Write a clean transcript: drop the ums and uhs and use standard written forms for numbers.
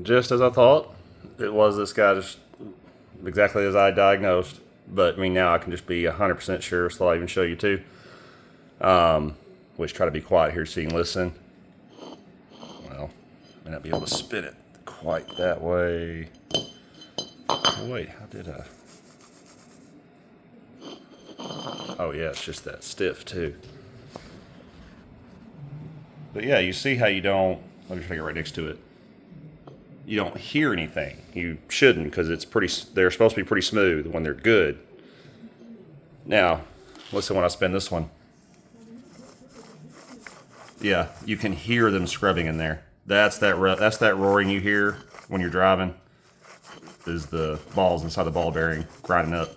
just as I thought. It was this guy, just exactly as I diagnosed. But I mean, now I can just be 100% sure, so I'll even show you too. Which try to be quiet here so you can listen. Well, may not be able to spin it quite that way. Oh, wait, how did I? Oh yeah, it's just that stiff too. But yeah, you see how you don't. Let me try to get right next to it. You don't hear anything. You shouldn't, because it's pretty. They're supposed to be pretty smooth when they're good. Now, listen when I spin this one. Yeah, you can hear them scrubbing in there. That's that roaring you hear when you're driving. Is the balls inside the ball bearing grinding up.